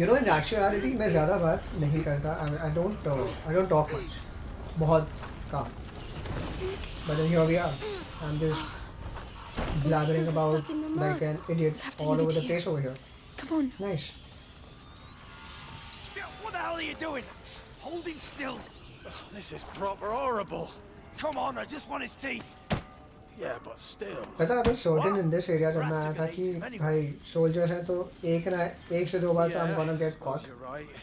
you know in actuality मैं ज़्यादा बात नहीं करता, I don't talk much, बहुत कम, but then here we are, I'm just blabbering about stuck in the mud. like an idiot Have to all leave over it the here. place over here. Come on. Nice. What the hell are you doing? Hold him still. This is proper horrible. Come on, I just want his teeth. Yeah, but still. पता है अगर certain in this area जब मैं आया था कि भाई soldiers हैं तो एक से दो बार तो I'm gonna get caught. You're right.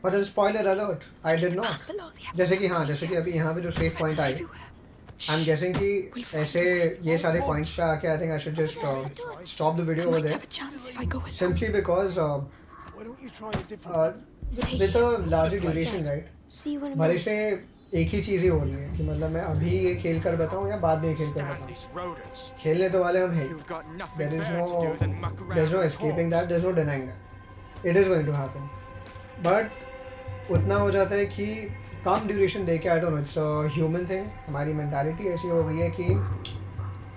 But a spoiler alert, I did not. Below the जैसे कि हाँ, जैसे कि अभी यहाँ पे जो safe point I, I'm guessing कि ऐसे ये सारे पॉइंट्स पे आके I think I should just stop the video I over might there have a chance if I go alone. simply because Why don't you try a different? with a larger duration, right? See you in a भले minute. से एक ही चीज़ ही हो रही है कि मतलब मैं अभी ये खेल कर बताऊँ या बाद में ये खेल कर Damn बताऊँ, these rodents. खेलने तो वाले हम हैं. You've got nothing There is better to do than muck around there's no with escaping corpse. that, there's no denying that. It is going to happen. But उतना हो जाता है कि कम ड्यूरेशन दे के, I don't know, it's a human thing. हमारी mentality ऐसी हो गई है कि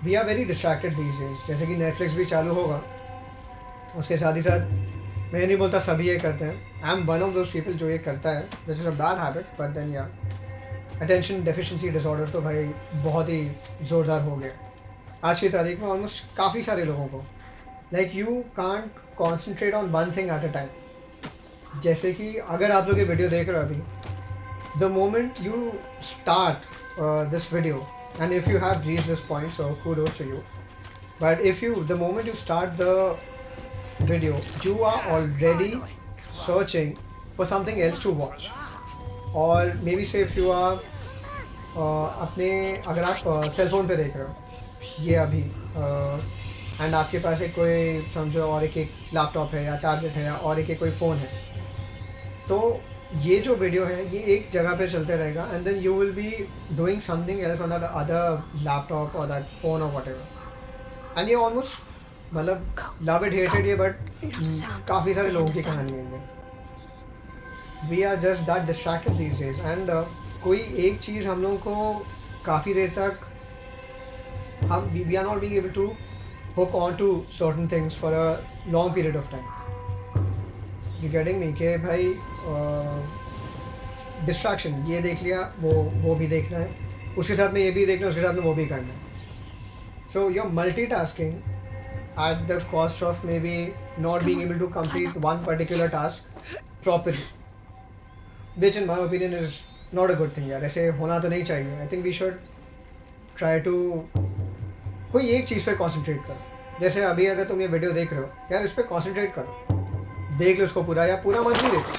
we are very distracted these days. जैसे कि Netflix भी चालू होगा, उसके साथ ही साथ मैं नहीं बोलता सभी ये करते हैं. I am one of those people जो ये करता है, which is a bad habit, but then yeah, attention deficiency disorder तो भाई बहुत ही ज़ोरदार हो गया आज की तारीख में ऑलमोस्ट काफ़ी सारे लोगों को. Like you can't concentrate on one thing at a time. जैसे कि अगर आप लोग ये वीडियो देख रहे हो अभी, the moment you start this video and if you have reach this point so kudos to you, but if you the moment you start the video you are already searching for something else to watch, or maybe say if you are अपने अगर आप cell phone पे देख रहे हो ये अभी and आपके पास एक कोई समझो और एक लैपटॉप है या टैबलेट है या और एक कोई फ़ोन है, तो ये जो वीडियो है ये एक जगह पे चलते रहेगा and then you will be doing something else on that other laptop और दैट फोन और व्हाटएवर एंड ये ऑलमोस्ट मतलब लव इट हेट इट ये बट काफ़ी सारे लोगों की कहानी है। We are just that distracted these days and कोई एक चीज़ हम लोगों को काफ़ी देर तक हम we are not being able to hook on to certain things for a long period of time. You getting me? कि भाई distraction ये देख लिया वो भी देखना है, उसके साथ में ये भी देखना है, उसके साथ में वो भी करना है. So you're multitasking at the cost of maybe not being able to complete one particular task properly, which in my opinion is not a good thing यार. ऐसे होना तो नहीं चाहिए. I think we should try to कोई एक चीज़ पे concentrate करो. जैसे अभी अगर तुम ये वीडियो देख रहे हो यार इस पर कॉन्सेंट्रेट करो, देख लो उसको पूरा या पूरा मत भी देखो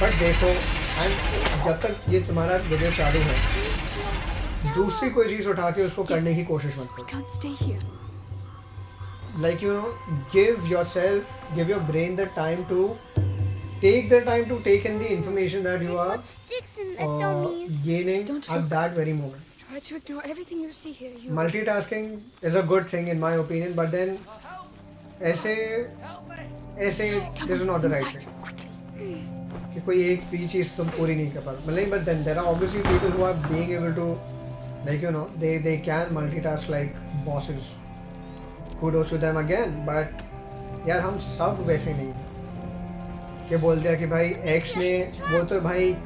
बट देखो. एंड जब तक ये तुम्हारा वीडियो चालू है दूसरी कोई चीज़ उठा के उसको करने की कोशिश मत करो. Like you know give yourself, give your brain the time to take the time to take in the information that you are gaining at that very moment. Try to ignore everything you see here. Multitasking is a good thing in my opinion, but then ऐसे this is not the right way. कि कोई एक भी चीज़ तुम पूरी नहीं कर पा रहे. मतलब but then there are obviously people who are being able to like you know they can multitask like bosses. Kudos to them again, but यार हम सब वैसे नहीं हैं कि बोलते हैं कि भाई एक्स ने वो तो भाई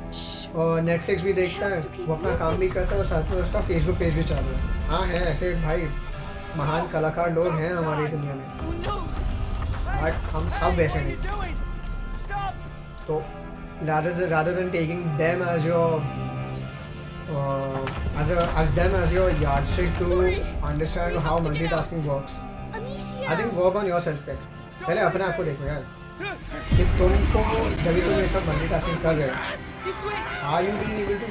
नेटफ्लिक्स भी देखता है, वो अपना काम भी करता है और साथ में उसका फेसबुक पेज भी चालू है. हाँ है ऐसे भाई महान कलाकार लोग हैं हमारी दुनिया में, बट हम सब वैसे नहीं. तो rather than taking them as your as your yardstick to understand how multitasking works, I think work on yourself first. पहले अपने आप को देखो यार कि तुमको जब तुम ये सब मल्टीटास्किंग कर रहे हो, are you being able to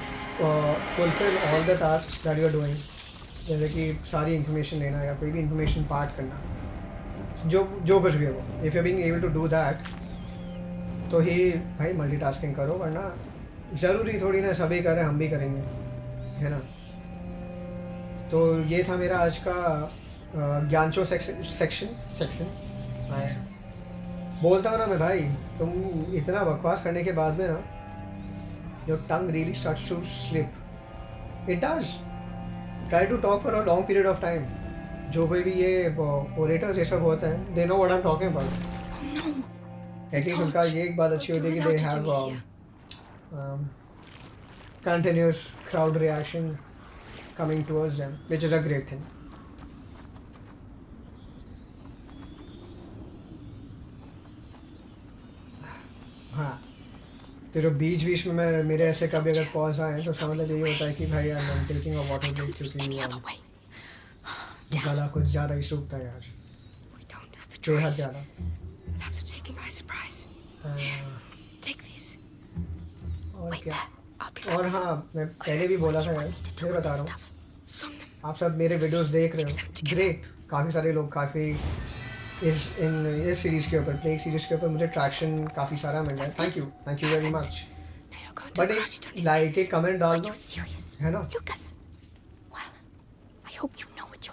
fulfil all the task that you are doing. जैसे कि सारी इन्फॉर्मेशन लेना या कोई भी इन्फॉर्मेशन पार्ट करना, जो कुछ भी हो, if you being able to do that तो ही भाई मल्टीटास्किंग करो. वरना ज़रूरी थोड़ी ना सभी करें, हम भी करेंगे, है ना. तो ये था मेरा आज का ज्ञानचो सेक्शन. बोलता हूँ ना मैं भाई, तुम इतना बकवास करने के बाद में ना your tongue really starts to slip. It does. Try to talk for a long period of time. जो कोई भी ये ओरेटर्स ये सब होते हैं they know what I am talking about. At least उनका ये एक बात अच्छी होती है कि they have continuous crowd reaction coming towards them, which is a great thing. हाँ, तो जो बीच में मेरे ऐसे कभी अगर पॉज आए तो समझ यही होता है कि भाई I am taking a water break क्योंकि गला कुछ ज़्यादा ही सूखता है यार, बेहद ज़्यादा. और क्या. और हाँ मैं पहले भी बोला था यार, मैं बता रहा हूँ आप सब मेरे वीडियोस देख रहे हो, ग्रेट. काफ़ी सारे लोग काफ़ी इस सीरीज़ के ऊपर, प्लेग सीरीज़ के ऊपर मुझे ट्रैक्शन काफ़ी सारा मिल रहा है. Thank you very much. But एक लाइक एक कमेंट डाल दो, है ना.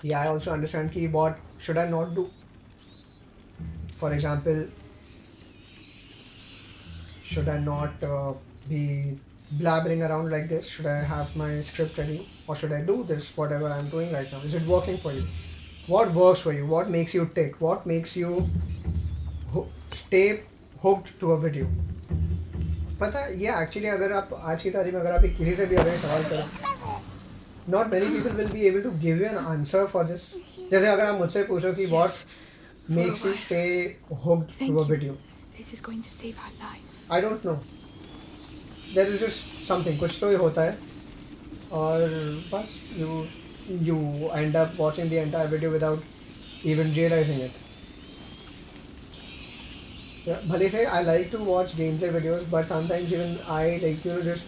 Yeah, I also understand कि what should I not do. For example, should I not be blabbering around like this? Should I have my script ready, or should I do this whatever I'm doing right now? Is it working for you? What works for you? What makes you tick? What makes you stay hooked to a video? पता है ये actually अगर आप आज की तारीख में अगर आप किसी से भी अगर सवाल करें, not many people will be able to give you an answer for this. जैसे अगर आप मुझसे पूछो कि what makes you stay hooked to a video? This is going to save our lives. I don't know. There is just something, कुछ तो ही होता है और बस you end up watching the entire video without even realizing it. Yeah, भले से I like to watch gameplay videos, but sometimes even I like just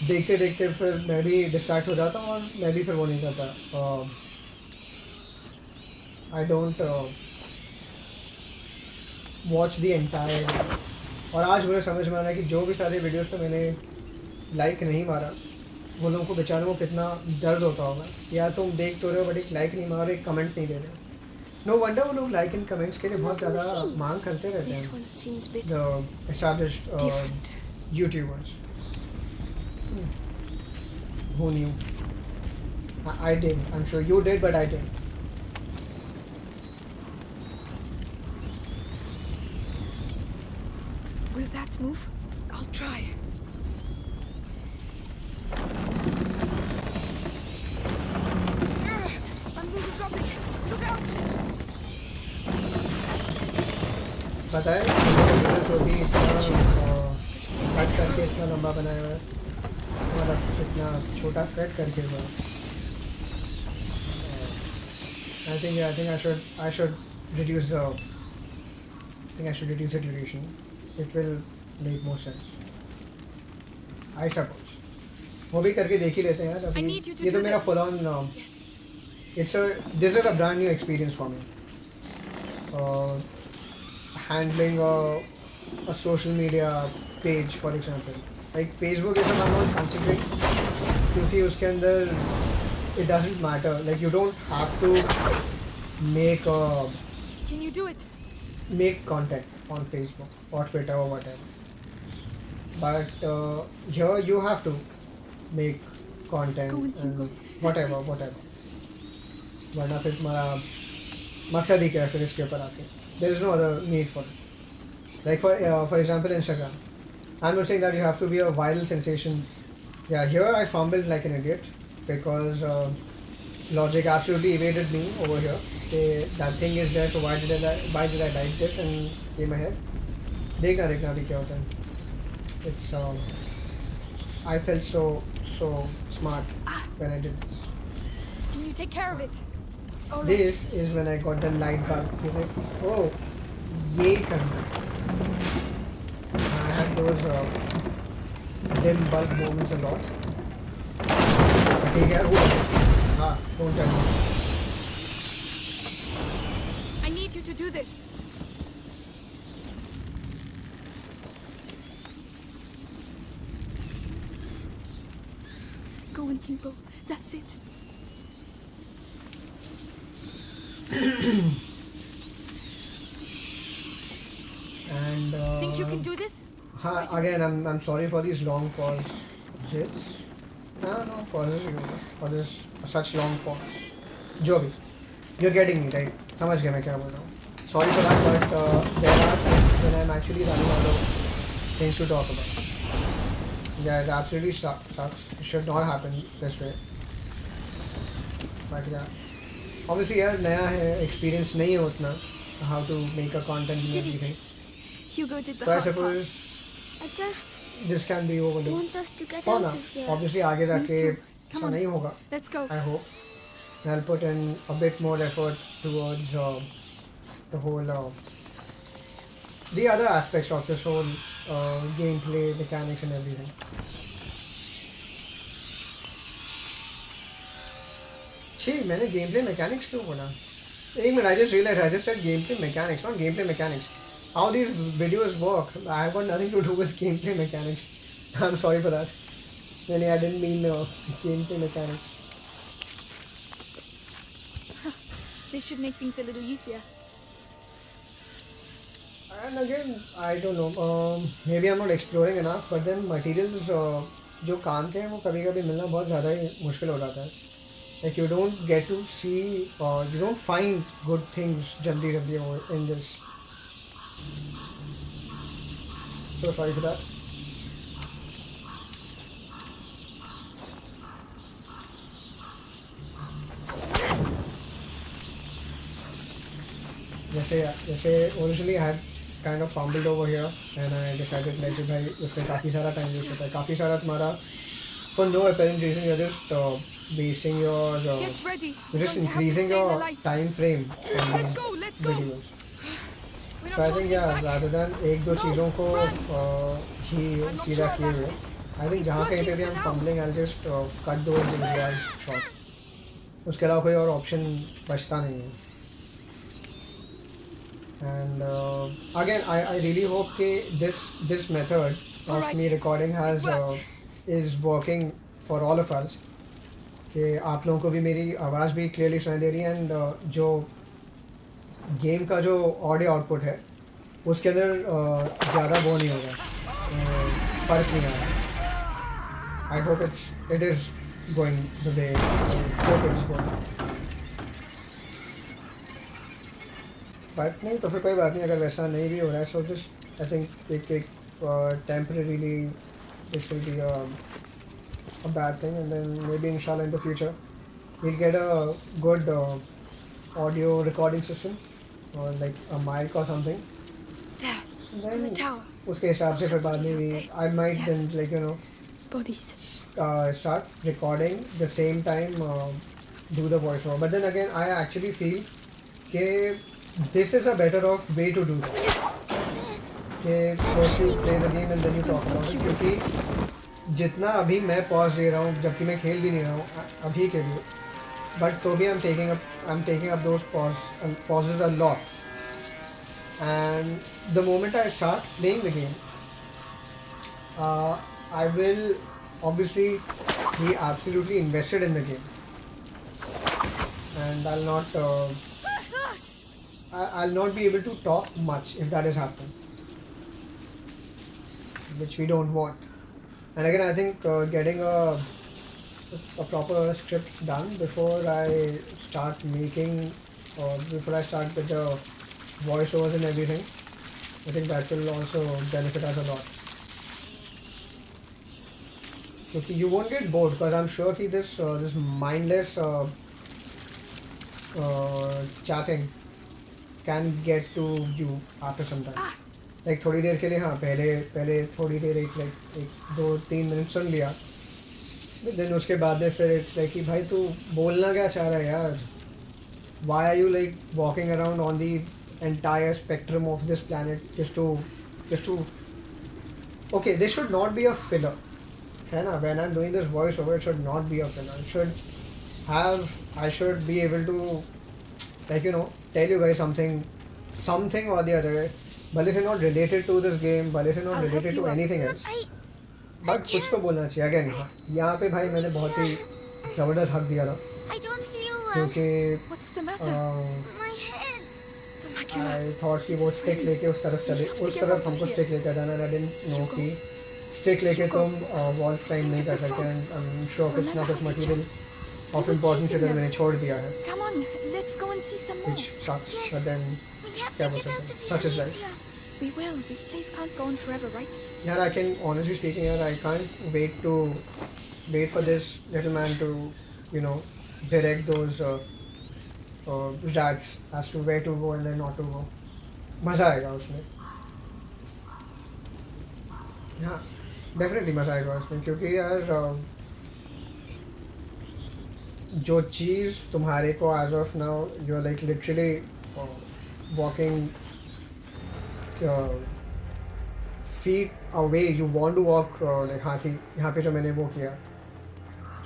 देखते फिर मैं भी डिस्ट्रैक्ट हो जाता हूँ और मैं भी फिर वो नहीं करता. I don't watch the entire और आज मुझे समझ में आ रहा है कि जो भी सारे वीडियोस पे मैंने लाइक नहीं मारा, वो लोगों को बेचारों को कितना दर्द होता होगा। यार तुम देख तो रहे हो बट एक लाइक नहीं मारो, एक कमेंट नहीं दे रहे हो। नो वंडर वो लोग लाइक एंड कमेंट्स के लिए बहुत ज़्यादा मांग करते रहते This हैं, one seems a bit the established different. YouTubers. Who knew? I did. I'm sure you did, but I did. Will that move? I'll try. I'm going to drop it. Look out! पता है जो भी cut करके इतना लंबा बनाया हुआ है, मतलब इतना छोटा कट करके हुआ है। I think I should reduce the duration. It will make more sense. I suppose. वो भी करके देख ही लेते हैं यार I अभी। need you to ये तो do मेरा this. full on this is a brand new experience for me. Handling a social media page for example, like Facebook is I'm not considering क्योंकि उसके अंदर it doesn't matter, like you don't have to make Can you do it? content on Facebook or Twitter or whatever, but here you have to make content Go on, and Hugo. whatever वरना फिर तुम्हारा मकसद ही क्या है फिर इसके ऊपर आके। there is no other need for it. Like for example Instagram, I'm not saying that you have to be a viral sensation. Yeah, here I fumbled like an idiot because logic absolutely evaded me over here. That thing is there, so why did I like this and came ahead. देखना अभी क्या होता है. It's I felt so smart when I did this. Can you take care of it? All right. This is when I got the light bulb. Oh, ये करना. I had those dim bulb moments a lot. ठीक है वो हाँ don't tell me. I need you to do this. Go on, Hugo. That's it. And Think you can do this? again I'm sorry for these long pauses. No pauses for this such long pause. जो भी you're getting me right, समझ गया मैं क्या बोल रहा हूँ. Sorry for that, but there are times when I'm actually running out of things to talk about. Yeah, it absolutely sucks. It should not happen this way. But yeah, obviously यार नया है, experience नहीं है उतना how to make a content and everything. Hugo did the So I hard part. suppose I just this can be overlooked. want us to get For out now, of here. obviously आगे जाके too. ऐसा Come on. नहीं होगा. Let's go. I hope. And I'll put in a bit more effort towards the whole the other aspects of this whole gameplay, mechanics and everything. छी मैंने gameplay mechanics क्यों बोला? एक minute, I just realized I just said gameplay mechanics, not gameplay mechanics. How these videos work, I have got nothing to do with gameplay mechanics. I'm sorry for that. I didn't mean gameplay mechanics. This should make things a little easier. And again, I don't know. Maybe I'm not exploring enough, but then materials जो काम के हैं वो कभी-कभी मिलना बहुत ज़्यादा ही मुश्किल हो जाता है. Like you don't get to see or you don't find good things जल्दी in this. So sorry for that. जैसे originally I had kind of fumbled over here and I decided like भाई उसमें काफ़ी सारा time waste होता है, काफ़ी सारा तुम्हारा for no apparent reason you're just wasting your Get ready. you're just Going to have to increasing stay in the your light. time frame on Let's these go. Let's go. videos. We're So not I think holding yeah, back. rather than एक दो No, चीज़ों को run. He I'm not सीधा sure किए about हुए, this. I think It's जहाँ कहीं पे working भी for हम now. fumbling I'll just cut those areas short. उसके अलावा कोई और ऑप्शन बचता नहीं है. And again, I really hope that this method of Alright, me recording has it worked. is working for all of us. कि आप लोगों को भी मेरी आवाज़ भी क्लियरली सुनाई दे रही है एंड जो गेम का जो ऑडियो आउटपुट है उसके अंदर ज़्यादा वो नहीं होगा, फ़र्क नहीं आ रहा. I hope it is going the way hope it's going. But नहीं तो फिर कोई बात नहीं अगर वैसा नहीं भी हो रहा है. सो जस्ट आई थिंक एक temporarily this will be a bad thing, and then maybe inshallah in the future we'll get a good audio recording system or like a mic or something. There, And on the then tower. उसके हिसाब से फिर बाद में भी I might Yes. then like Bodies. start recording the same time do the voice over. But then again I actually feel कि this is a better off way to do that. कि first you play the game and then you talk about it, क्योंकि जितना अभी मैं pause ले रहा हूँ जबकि मैं खेल भी नहीं रहा हूँ अभी के लिए, बट तो भी I am taking up those pauses a lot. And the moment I start playing the game I will obviously be absolutely invested in the game, and I'll not be able to talk much if that is happening, which we don't want. And again, I think getting a proper script done before I start making or before I start with the voiceovers and everything, I think that will also benefit us a lot. Because you won't get bored, because I'm sure that this mindless chatting can get to you after some time. Like थोड़ी देर के लिए हाँ पहले थोड़ी देर एक 2-3 minute सुन लिया, then उसके बाद में फिर इट्स लाइक कि भाई तू बोलना क्या चाह रहा है यार. Why are you like walking around on the entire spectrum of this planet just to okay this should not be a filler, है ना. When I am doing this voice over it should not be a filler. I should be able to like tell you guys something or the other, भले से not related to this game, भले से not related to anything else, but कुछ तो बोलना चाहिए. Again यहाँ पे भाई मैंने बहुत ही ज़बरदस्त हक दिया था I don't feel well. क्योंकि What's the matter? My head. I thought कि वो स्टिक लेके उस तरफ हमको स्टिक लेकर जाना. आई डिडंट नो कि स्टिक लेके तुम वॉल्स क्लाइंब नहीं कर सकते. एंड आई एम श्योर कुछ ना कुछ मटेरियल ऑफ इम्पोर्टेंस इधर मैंने छोड़ दिया है, Come on, let's go and see some more. which sucks. But then We have क्या to बोल get out सकते of हैं, such is here. life. We will. This place can't go on forever, right? Yeah, I can honestly speaking, I can't wait for this little man to, direct those rats as to where to go and then not to go. मज़ा आएगा उसमें. हाँ, definitely मज़ा आएगा उसमें, क्योंकि यार जो चीज़ तुम्हारे को as of now you're like literally walking feet away, you want to walk like हाँ सी यहाँ पे जो मैंने वो किया,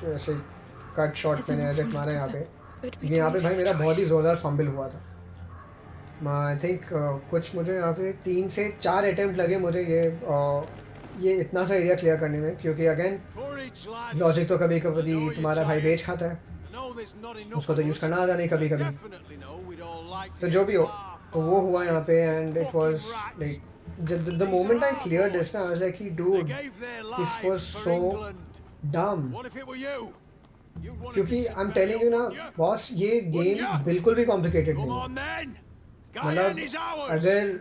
जो ऐसे कट शॉट मैंने ऐसे मारा यहाँ पे, लेकिन यहाँ पे भाई मेरा बहुत ही ज़ोरदार फंबल हुआ था. आई थिंक कुछ मुझे यहाँ पे 3 से 4 अटैम्प्ट लगे मुझे ये इतना सा एरिया क्लियर करने में, क्योंकि अगेन लॉजिक तो कभी कभी तुम्हारा भाई बेच खाता है, उसको तो यूज़ करना आता नहीं कभी कभी. तो जो भी हो तो वो हुआ यहाँ पे. And it was like the moment I cleared this, I was like, dude, this was so dumb. क्योंकि I'm telling you ना बॉस, ये गेम बिल्कुल भी कॉम्प्लिकेटेड नहीं है. मतलब अगर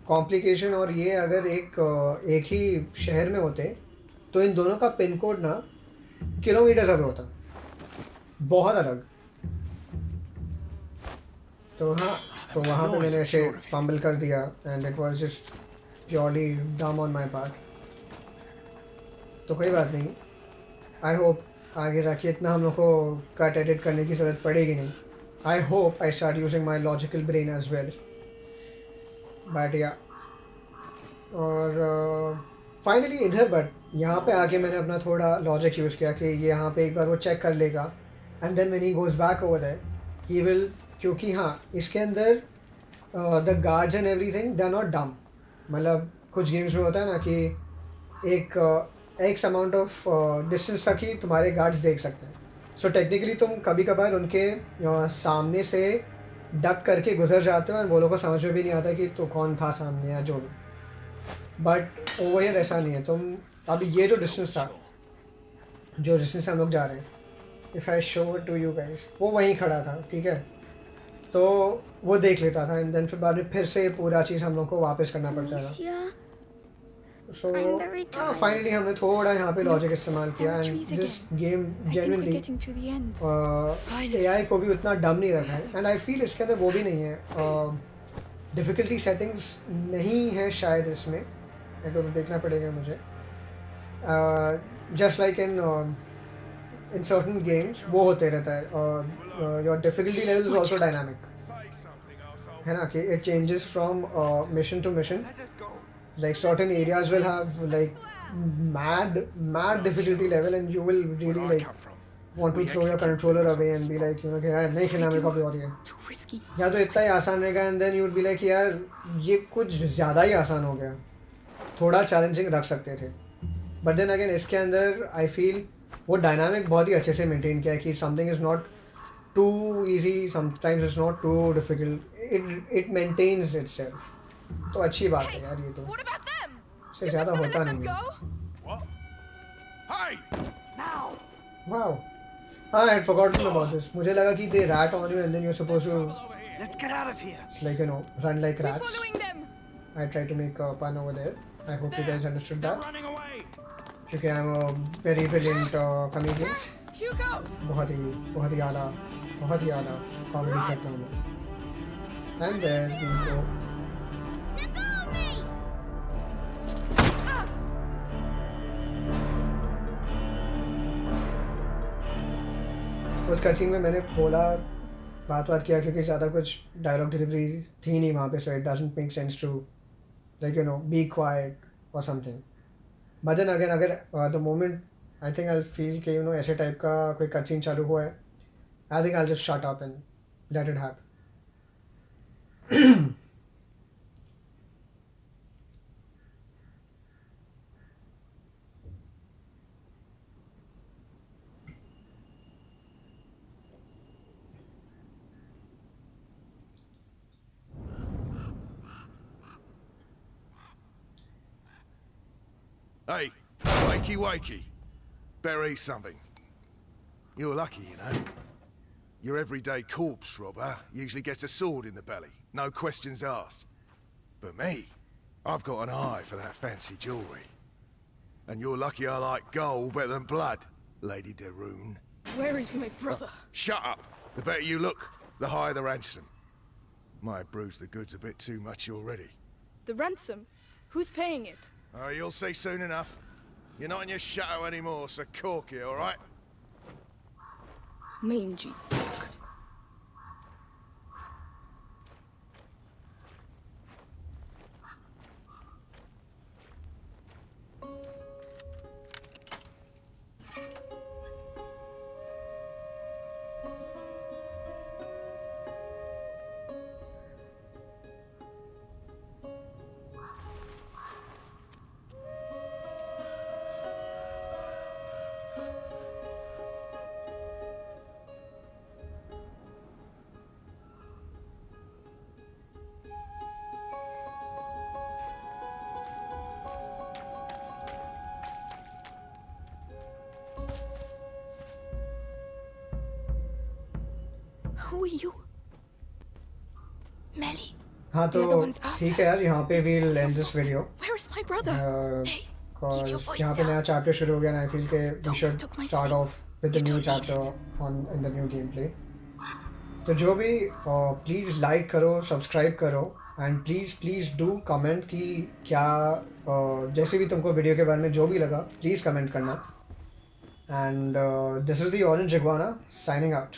कॉम्प्लिकेशन और ये अगर एक ही शहर में होते तो इन दोनों का पिन कोड ना किलोमीटर अवे होता, बहुत अलग. तो हाँ, तो वहाँ पे मैंने ऐसे फंबल कर दिया and it was just purely डम ऑन माय पार्ट. तो कोई बात नहीं, आई होप आगे जाके इतना हम लोग को कट एडिट करने की ज़रूरत पड़ेगी नहीं. I hope I start using my logical brain as well. But या और फाइनली इधर बट यहाँ पे आके मैंने अपना थोड़ा लॉजिक यूज़ किया कि ये यहाँ पे एक बार वो चेक कर लेगा and then when he goes back over there he will, क्योंकि हाँ इसके अंदर the guards and everything they are not dumb. मतलब कुछ गेम्स में होता है ना कि एक एक्स अमाउंट ऑफ डिस्टेंस तक ही तुम्हारे गार्ड्स देख सकते हैं. सो टेक्निकली तुम कभी कभार उनके सामने से डक करके गुजर जाते हो और वो लोगों को समझ में भी नहीं आता कि तो कौन था सामने या जो भी. बट ओवर हियर ऐसा नहीं है. तुम अभी ये जो डिस्टेंस था, जो डिस्टेंस से हम लोग जा रहे हैं, if I show to you guys, वो वहीं खड़ा था. ठीक है, तो वो देख लेता था एंड देन फिर बाद में फिर से पूरा चीज़ हम लोग को वापस करना पड़ता था. Alicia, so I'm very tired. Finally हमने थोड़ा यहाँ पे लॉजिक इस्तेमाल किया and this game I think we're genuinely getting to the end. AI को भी उतना डम नहीं रखा है. एंड आई फील इसके अंदर वो भी नहीं है, डिफ़िकल्टी सेटिंग्स नहीं है शायद इसमें, तो देखना पड़ेगा मुझे. Just like in certain games वो होते रहता है. Your difficulty level is also dynamic, है ना, कि it changes from mission to mission. Like certain areas will have like mad difficulty level and you will really Where I like come from, want to we throw your execute controller things away and be like, you know, कि यार नहीं खेलना मेरे को अभी. और ये Too risky. या तो इतना ही आसान रहेगा and then you would be like यार ये कुछ ज़्यादा ही आसान हो गया, थोड़ा चैलेंजिंग रख सकते थे. बट देन अगेन इसके अंदर आई फील वो डायनामिक बहुत ही अच्छे से मेंटेन किया है कि something is not too easy, sometimes is not too difficult, it maintains itself. तो अच्छी बात है यार. ये तो What about them? इससे ज़्यादा होता Let them नहीं है. go? What? Hey! Now! Wow. I had forgotten about this. मुझे लगा कि they rat on you and then you're supposed to Let's get out of here. like, you know, run like We're rats. following them. I tried to make a pun over there. I hope you guys understood They're that. running away. क्योंकि I'm a very brilliant comedian. Hugo. बहुत ही आला comedy करता हूँ मैं. And there we go. Let go of me! उस cutscene में मैंने बोला बात किया क्योंकि ज़्यादा कुछ डायलॉग डिलीवरी थी नहीं वहाँ पे, so it doesn't make sense to like, you know, be quiet or something. But then again अगर the moment I think I feel कि, यू नो, ऐसे टाइप का कोई कटसीन चालू हुआ है, I think I just shut up and let it happen. Hey, wakey. Better eat something. You're lucky, you know. Your everyday corpse robber usually gets a sword in the belly, no questions asked. But me, I've got an eye for that fancy jewellery. And you're lucky I like gold better than blood, Lady de Rune. Where is my brother? Shut up! The better you look, the higher the ransom. Might have bruised the goods a bit too much already. The ransom? Who's paying it? Oh, you'll see soon enough. You're not in your shadow anymore, so cork it, all right? Mangy dog. Who are you? Melly. हाँ तो The other one's up. ठीक है यार, यहाँ पे This is we'll end awful. this video. Where is my brother? Hey, keep your voice यहाँ पे down. नया चैप्टर शुरू हो गया and I feel कि we Dogs should took my start sleep. off with the You new don't need chapter in the new gameplay. तो जो भी प्लीज़ लाइक करो, सब्सक्राइब करो एंड प्लीज़ डू कमेंट कि क्या जैसे भी तुमको वीडियो के बारे में जो भी लगा प्लीज़ कमेंट करना. And this is the orange iguana signing out.